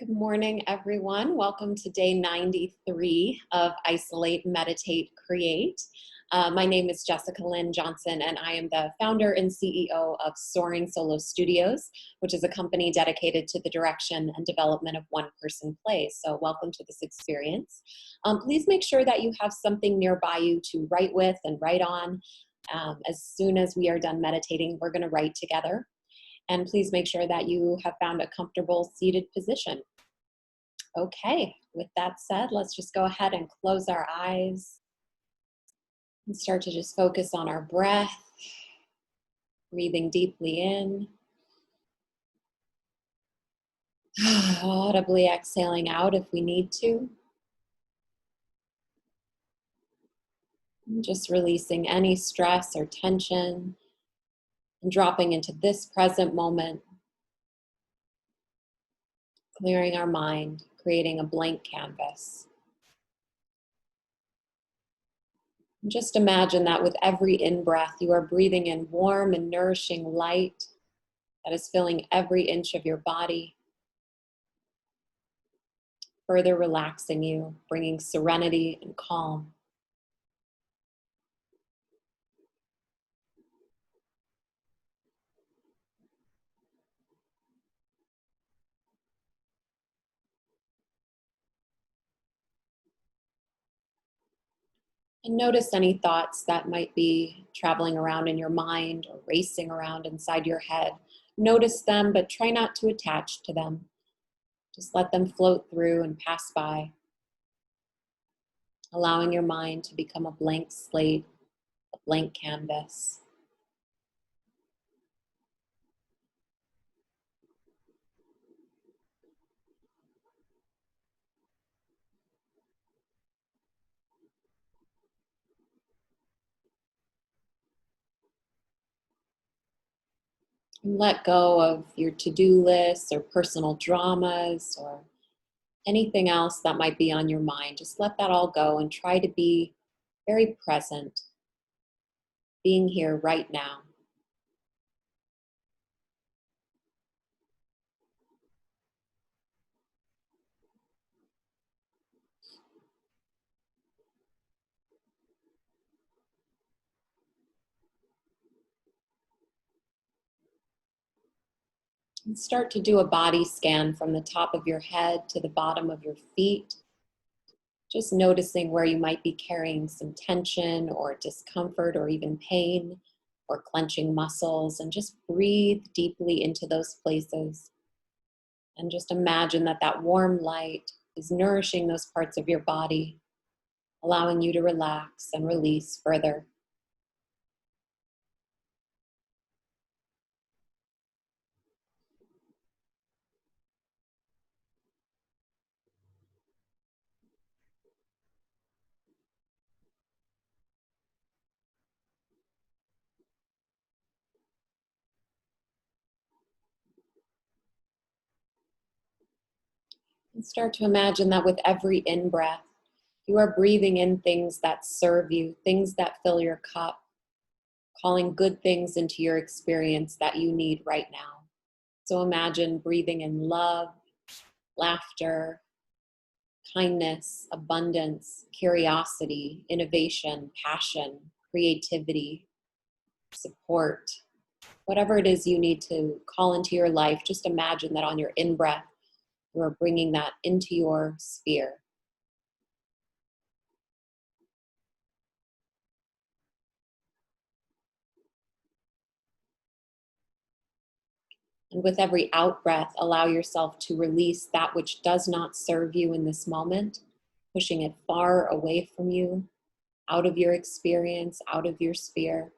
Good morning, everyone. Welcome to day 93 of Isolate, Meditate, Create. My name is Jessica Lynn Johnson, and I am the founder and CEO of Soaring Solo Studios, which is a company dedicated to the direction and development of one-person plays. So welcome to this experience. Please make sure that you have something nearby you to write with and write on. As soon as we are done meditating, we're going to write together. And please make sure that you have found a comfortable seated position. Okay, with that said, let's just go ahead and close our eyes and start to just focus on our breath, breathing deeply in, audibly exhaling out if we need to. And just releasing any stress or tension and dropping into this present moment, clearing our mind, creating a blank canvas. And just imagine that with every in-breath, you are breathing in warm and nourishing light that is filling every inch of your body, further relaxing you, bringing serenity and calm. And notice any thoughts that might be traveling around in your mind or racing around inside your head. Notice them, but try not to attach to them. Just let them float through and pass by, allowing your mind to become a blank slate, a blank canvas. And let go of your to-do lists or personal dramas or anything else that might be on your mind. Just let that all go and try to be very present, being here right now. And start to do a body scan from the top of your head to the bottom of your feet. Just noticing where you might be carrying some tension or discomfort or even pain or clenching muscles, and just breathe deeply into those places. And just imagine that that warm light is nourishing those parts of your body, allowing you to relax and release further. And start to imagine that with every in-breath, you are breathing in things that serve you, things that fill your cup, calling good things into your experience that you need right now. So imagine breathing in love, laughter, kindness, abundance, curiosity, innovation, passion, creativity, support. Whatever it is you need to call into your life, just imagine that on your in-breath, you are bringing that into your sphere. And with every out-breath, allow yourself to release that which does not serve you in this moment, pushing it far away from you, out of your experience, out of your sphere.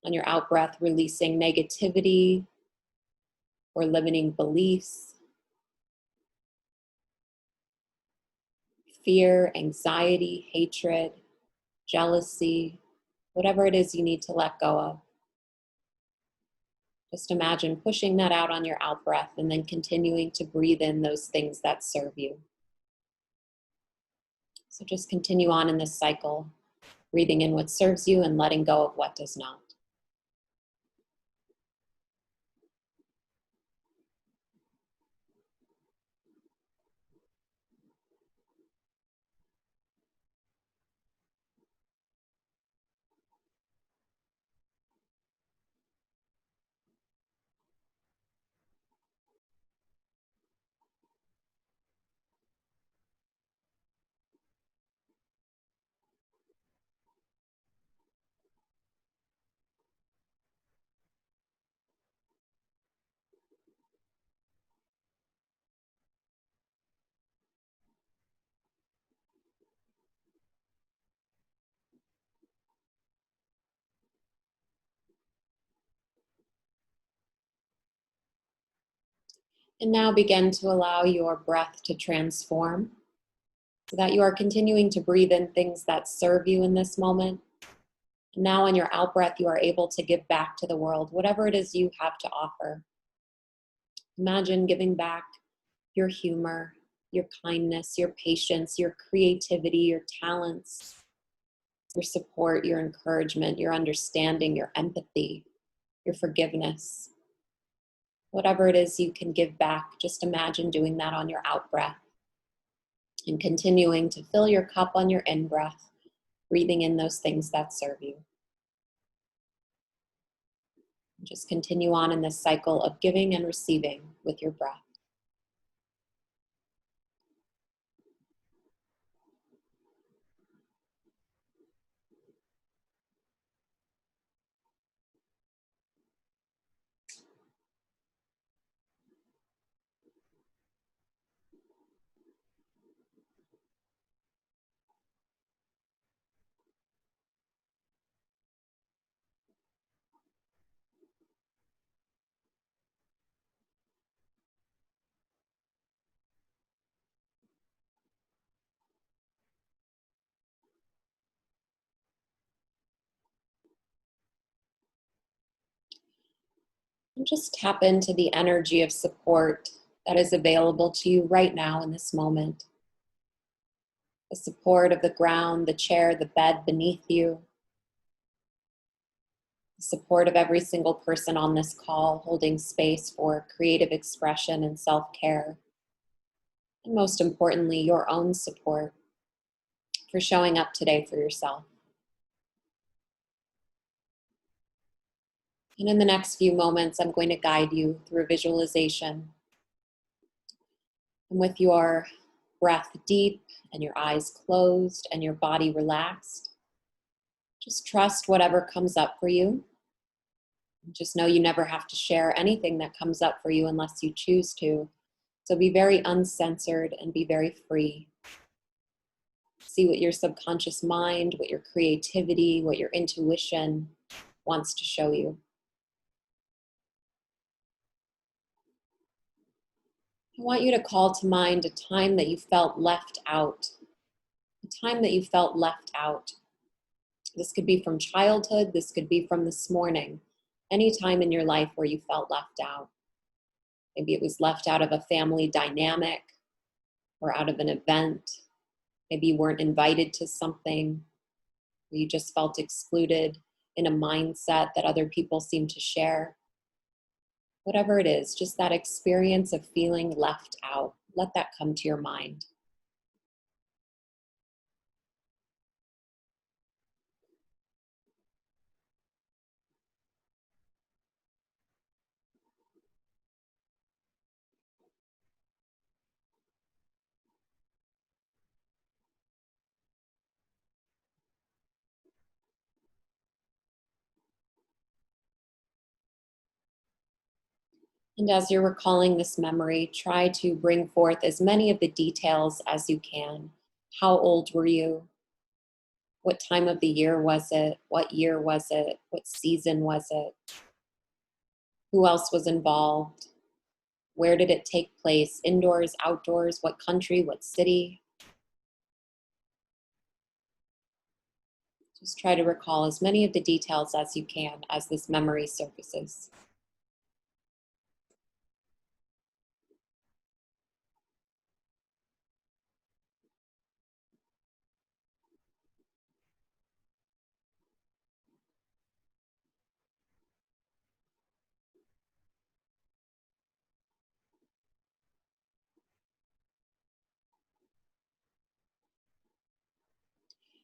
On your out-breath, releasing negativity or limiting beliefs, fear, anxiety, hatred, jealousy, whatever it is you need to let go of. Just imagine pushing that out on your out-breath and then continuing to breathe in those things that serve you. So just continue on in this cycle, breathing in what serves you and letting go of what does not. And now begin to allow your breath to transform so that you are continuing to breathe in things that serve you in this moment. And now on your out breath, you are able to give back to the world, whatever it is you have to offer. Imagine giving back your humor, your kindness, your patience, your creativity, your talents, your support, your encouragement, your understanding, your empathy, your forgiveness. Whatever it is you can give back, just imagine doing that on your out breath and continuing to fill your cup on your in breath, breathing in those things that serve you. Just continue on in this cycle of giving and receiving with your breath. And just tap into the energy of support that is available to you right now in this moment. The support of the ground, the chair, the bed beneath you, the support of every single person on this call holding space for creative expression and self-care. And most importantly, your own support for showing up today for yourself. And in the next few moments, I'm going to guide you through a visualization. And with your breath deep and your eyes closed and your body relaxed, just trust whatever comes up for you. Just know you never have to share anything that comes up for you unless you choose to. So be very uncensored and be very free. See what your subconscious mind, what your creativity, what your intuition wants to show you. I want you to call to mind a time that you felt left out. A time that you felt left out. This could be from childhood, this could be from this morning. Any time in your life where you felt left out. Maybe it was left out of a family dynamic or out of an event. Maybe you weren't invited to something. Or you just felt excluded in a mindset that other people seem to share. Whatever it is, just that experience of feeling left out. Let that come to your mind. And as you're recalling this memory, try to bring forth as many of the details as you can. How old were you? What time of the year was it? What year was it? What season was it? Who else was involved? Where did it take place? Indoors, outdoors? What country? What city? Just try to recall as many of the details as you can as this memory surfaces.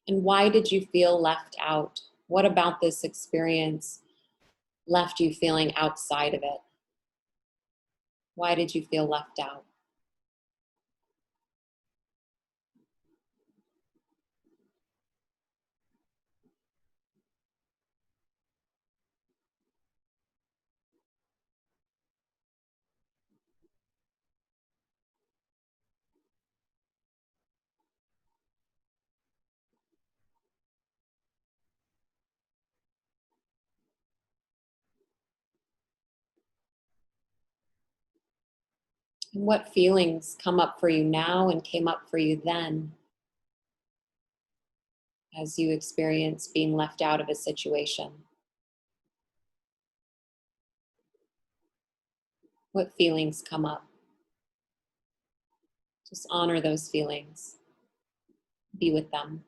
And why did you feel left out? What about this experience left you feeling outside of it? Why did you feel left out? And what feelings come up for you now and came up for you then as you experience being left out of a situation? What feelings come up? Just honor those feelings, be with them.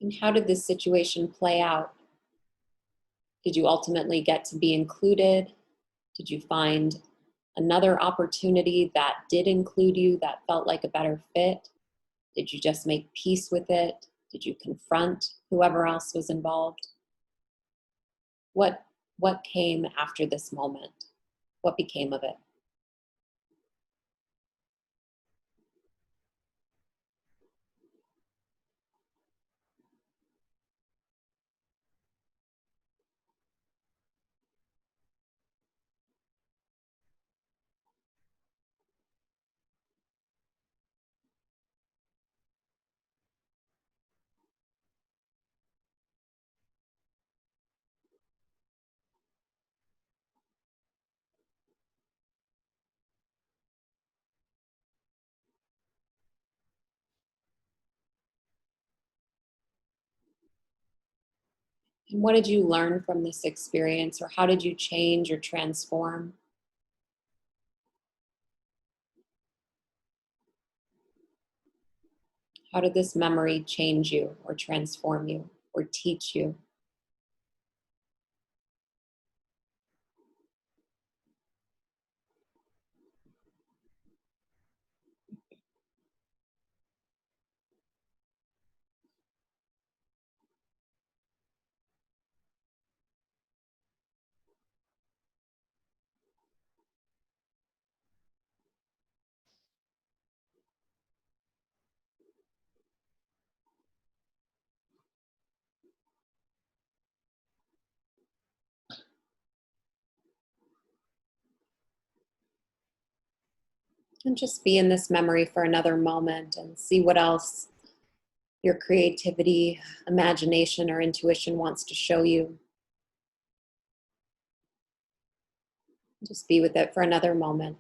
And how did this situation play out? Did you ultimately get to be included? Did you find another opportunity that did include you that felt like a better fit? Did you just make peace with it? Did you confront whoever else was involved? What what came after this moment? What became of it? And what did you learn from this experience, or how did you change or transform? How did this memory change you or transform you or teach you? And just be in this memory for another moment and see what else your creativity, imagination, or intuition wants to show you. Just be with it for another moment.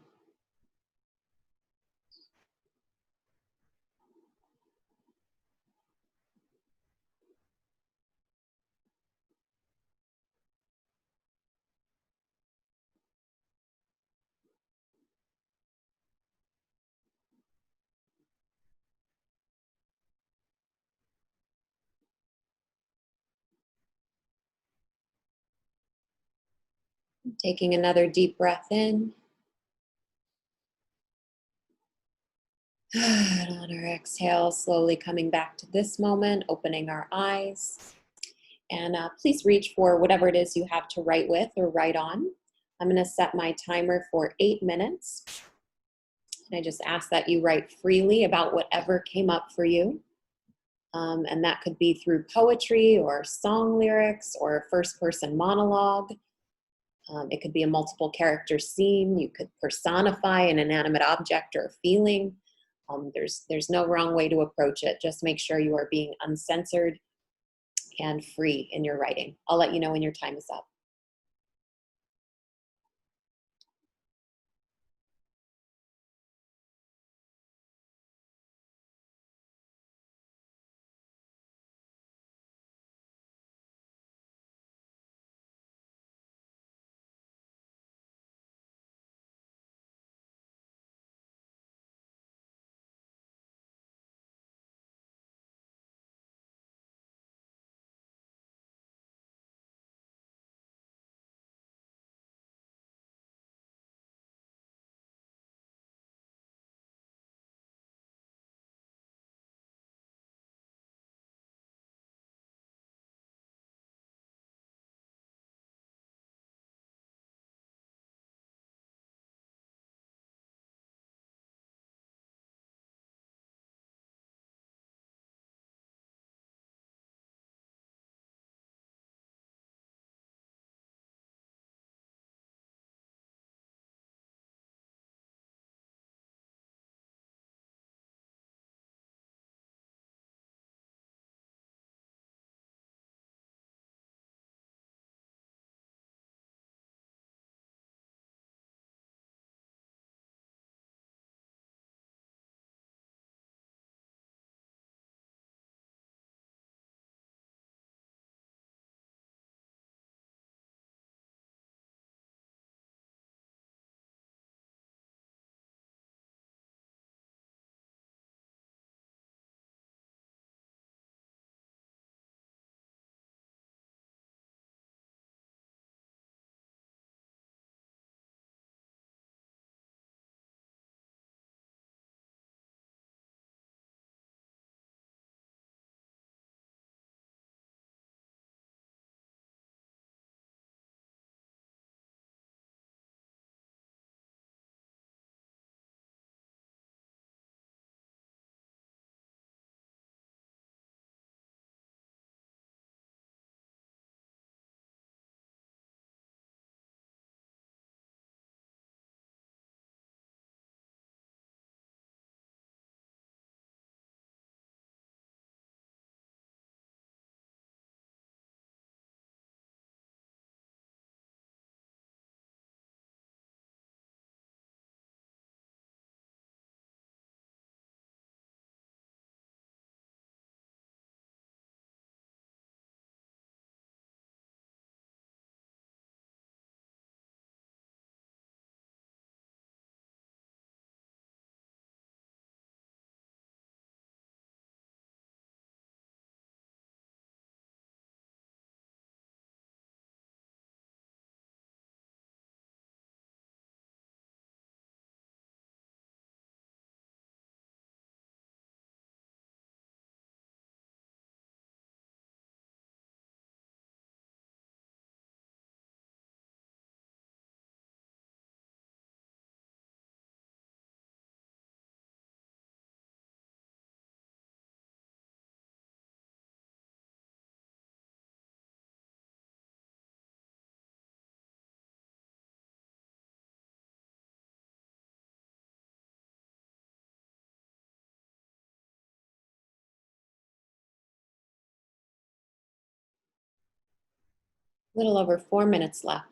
Taking another deep breath in. And on our exhale, slowly coming back to this moment, opening our eyes. And please reach for whatever it is you have to write with or write on. I'm going to set my timer for 8 minutes. And I just ask that you write freely about whatever came up for you. And that could be through poetry or song lyrics or first person monologue. It could be a multiple character scene. You could personify an inanimate object or feeling. There's no wrong way to approach it. Just make sure you are being uncensored and free in your writing. I'll let you know when your time is up. little over 4 minutes left.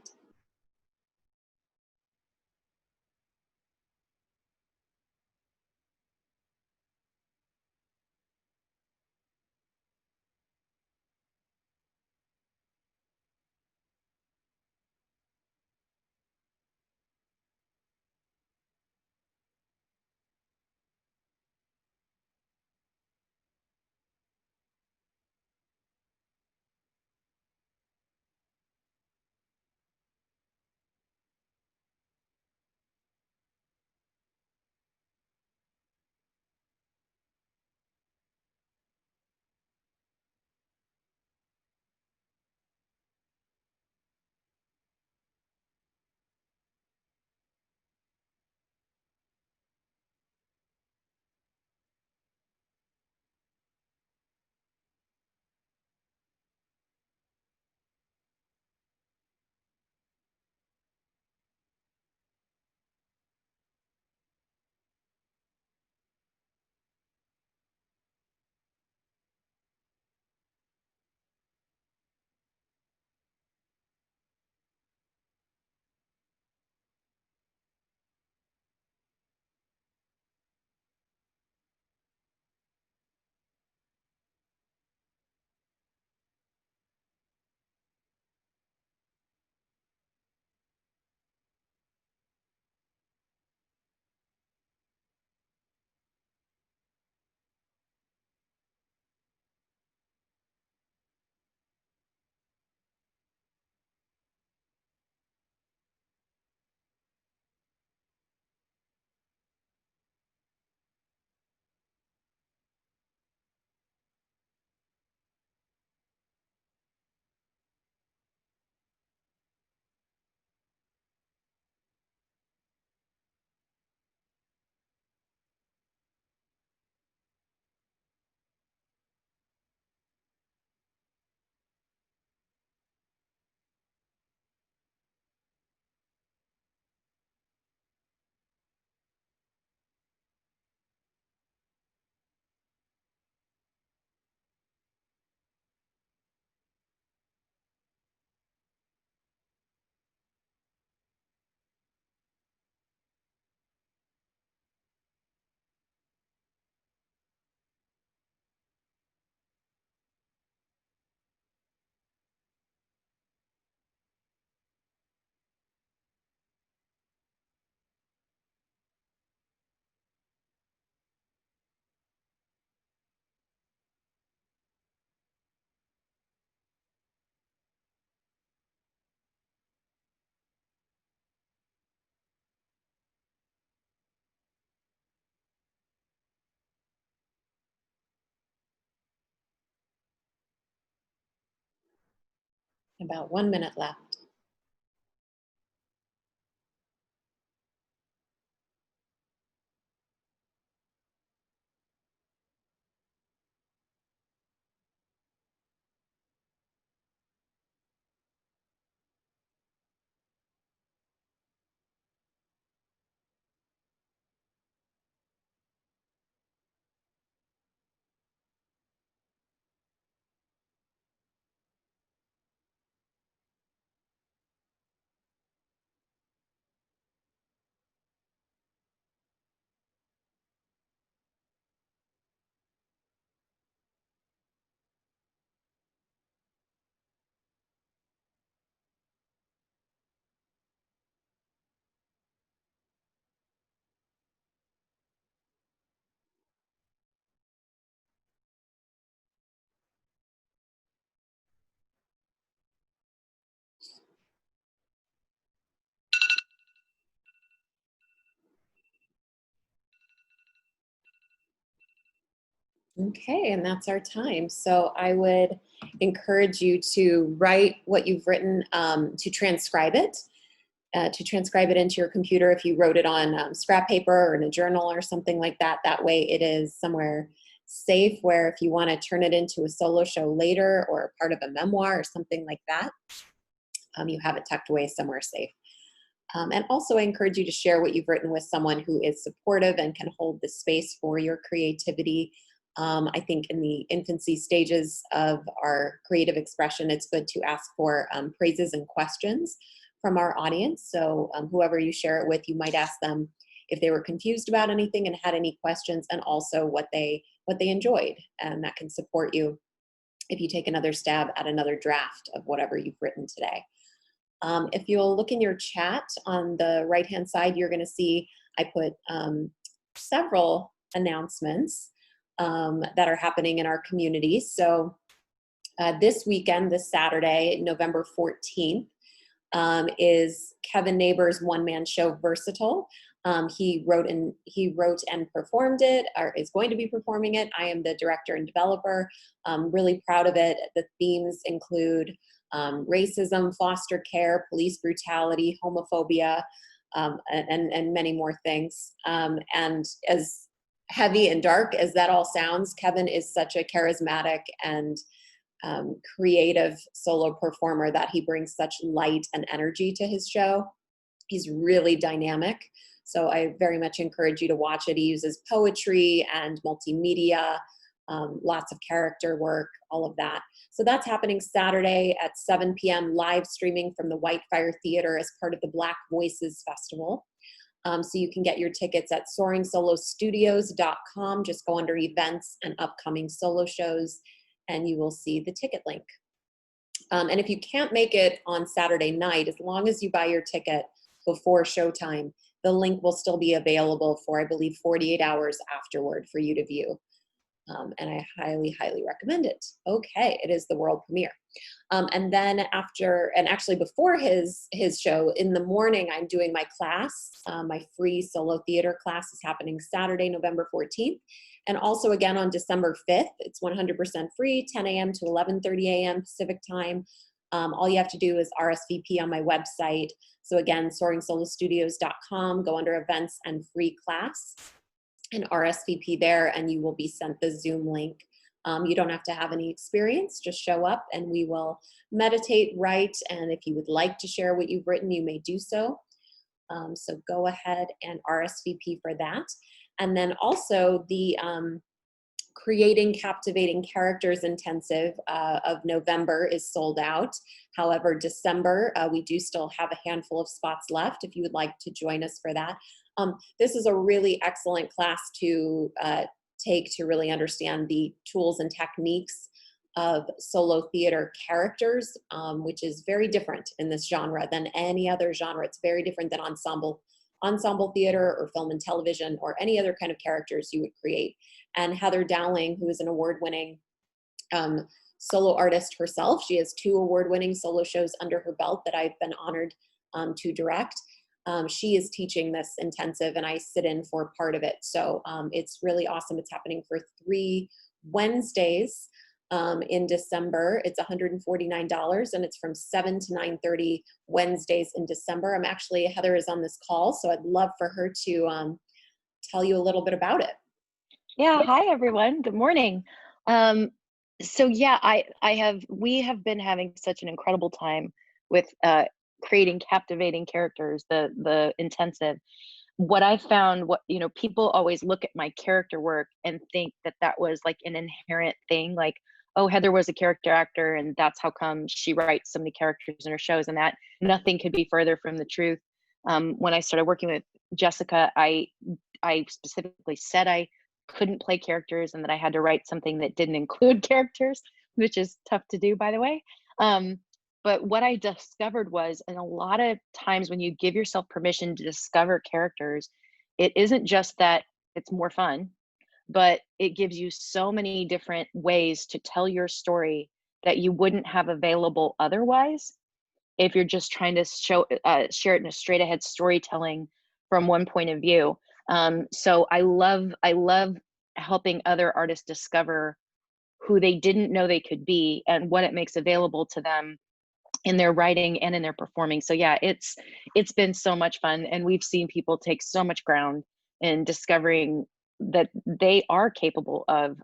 About 1 minute left. Okay, and that's our time. So I would encourage you to write what you've written, to transcribe it into your computer if you wrote it on scrap paper or in a journal or something like that. That way it is somewhere safe where if you want to turn it into a solo show later or part of a memoir or something like that, you have it tucked away somewhere safe. And also I encourage you to share what you've written with someone who is supportive and can hold the space for your creativity. I think in the infancy stages of our creative expression, it's good to ask for praises and questions from our audience. So whoever you share it with, you might ask them if they were confused about anything and had any questions, and also what they enjoyed, and that can support you if you take another stab at another draft of whatever you've written today. If you'll look in your chat on the right-hand side, you're going to see I put several announcements that are happening in our community. So this weekend, this Saturday, November 14th, is Kevin Neighbors' one-man show, Versatile. He wrote and performed it, or is going to be performing it. I am the director and developer. Really proud of it. The themes include racism, foster care, police brutality, homophobia, and many more things. And as heavy and dark as that all sounds, Kevin is such a charismatic and creative solo performer that he brings such light and energy to his show. He's really dynamic. So I very much encourage you to watch it. He uses poetry and multimedia, lots of character work, all of that. So that's happening Saturday at 7 p.m. live streaming from the Whitefire Theater as part of the Black Voices Festival. So you can get your tickets at soaringSoloStudios.com. Just go under events and upcoming solo shows, and you will see the ticket link. And if you can't make it on Saturday night, as long as you buy your ticket before showtime, the link will still be available for, I believe, 48 hours afterward for you to view. And I highly, highly recommend it. Okay, it is the world premiere. And then after, and actually before his show, in the morning, I'm doing my class. My free solo theater class is happening Saturday, November 14th. And also again on December 5th, it's 100% free, 10 a.m. to 11:30 a.m. Pacific time. All you have to do is RSVP on my website. So again, soaringSoloStudios.com, go under events and free class, and RSVP there, and you will be sent the Zoom link. You don't have to have any experience, just show up and we will meditate, write, and if you would like to share what you've written, you may do so. So go ahead and RSVP for that. And then also the Creating Captivating Characters Intensive of November is sold out. However, December, we do still have a handful of spots left if you would like to join us for that. This is a really excellent class to take to really understand the tools and techniques of solo theater characters, which is very different in this genre than any other genre. It's very different than ensemble theater or film and television or any other kind of characters you would create. And Heather Dowling, who is an award-winning solo artist herself, she has 2 award-winning solo shows under her belt that I've been honored to direct. She is teaching this intensive and I sit in for part of it. So it's really awesome. It's happening for 3 Wednesdays in December. It's $149 and it's from 7 to 9:30 Wednesdays in December. Heather is on this call, so I'd love for her to tell you a little bit about it. Yeah, hi everyone. Good morning. So yeah, we have been having such an incredible time with creating captivating characters, the intensive. What I found, people always look at my character work and think that that was like an inherent thing, like, oh, Heather was a character actor and that's how come she writes so many characters in her shows, and that nothing could be further from the truth. When I started working with Jessica, I specifically said I couldn't play characters and that I had to write something that didn't include characters, which is tough to do, by the way. But what I discovered was, and a lot of times when you give yourself permission to discover characters, it isn't just that it's more fun, but it gives you so many different ways to tell your story that you wouldn't have available otherwise if you're just trying to share it in a straight ahead storytelling from one point of view. So I love helping other artists discover who they didn't know they could be and what it makes available to them in their writing and in their performing. So yeah, it's been so much fun, and we've seen people take so much ground in discovering that they are capable of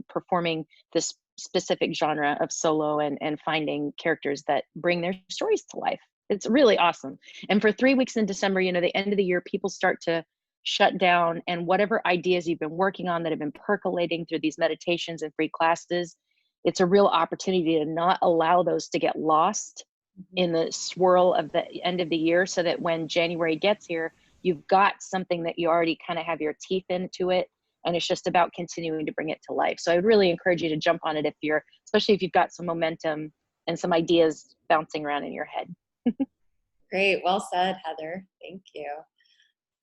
performing this specific genre of solo and finding characters that bring their stories to life. It's really awesome. And for 3 weeks in December, the end of the year, people start to shut down, and whatever ideas you've been working on that have been percolating through these meditations and free classes, it's a real opportunity to not allow those to get lost Mhm. in the swirl of the end of the year, so that when January gets here, you've got something that you already kind of have your teeth into it, and it's just about continuing to bring it to life. So I would really encourage you to jump on it if you're, especially if you've got some momentum and some ideas bouncing around in your head. Great. Well said, Heather. Thank you.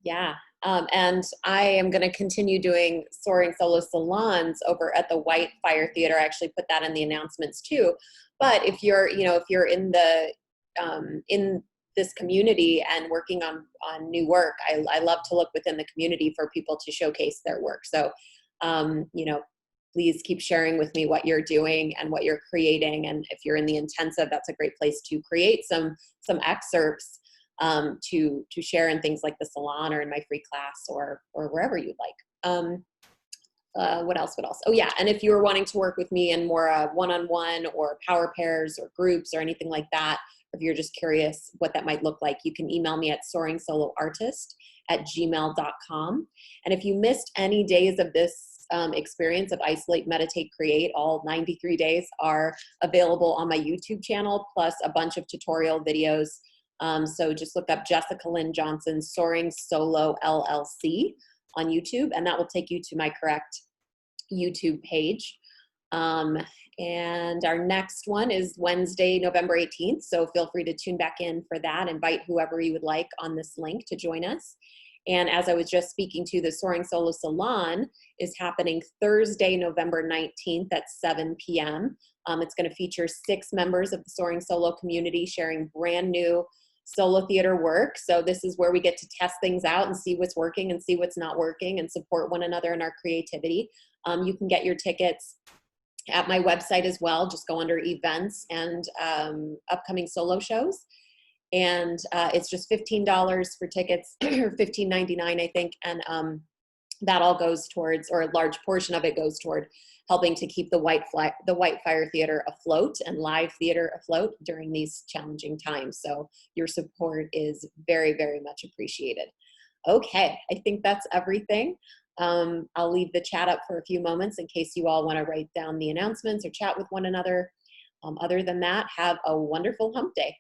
Yeah. And I am going to continue doing Soaring Solo Salons over at the White Fire Theater. I actually put that in the announcements too. But if you're, if you're in this community and working on new work, I love to look within the community for people to showcase their work. So, please keep sharing with me what you're doing and what you're creating. And if you're in the intensive, that's a great place to create some excerpts to share in things like the salon or in my free class or wherever you'd like. What else? Oh yeah, and if you were wanting to work with me in more one-on-one or power pairs or groups or anything like that, or if you're just curious what that might look like, you can email me at soaringsoloartist@gmail.com. And if you missed any days of this experience of Isolate, Meditate, Create, all 93 days are available on my YouTube channel, plus a bunch of tutorial videos. So just look up Jessica Lynn Johnson Soaring Solo LLC on YouTube, and that will take you to my correct YouTube page. And our next one is Wednesday, November 18th. So feel free to tune back in for that. Invite whoever you would like on this link to join us. And as I was just speaking to, the Soaring Solo Salon is happening Thursday, November 19th at 7 p.m. It's going to feature 6 members of the Soaring Solo community sharing brand new solo theater work. So this is where we get to test things out and see what's working and see what's not working and support one another in our creativity. You can get your tickets at my website as well. Just go under events and upcoming solo shows. And it's just $15 for tickets, or $15.99, I think. And that all goes towards, or a large portion of it goes toward helping to keep the White Fire Theater afloat and live theater afloat during these challenging times. So your support is very, very much appreciated. Okay, I think that's everything. I'll leave the chat up for a few moments in case you all want to write down the announcements or chat with one another. Other than that, have a wonderful hump day.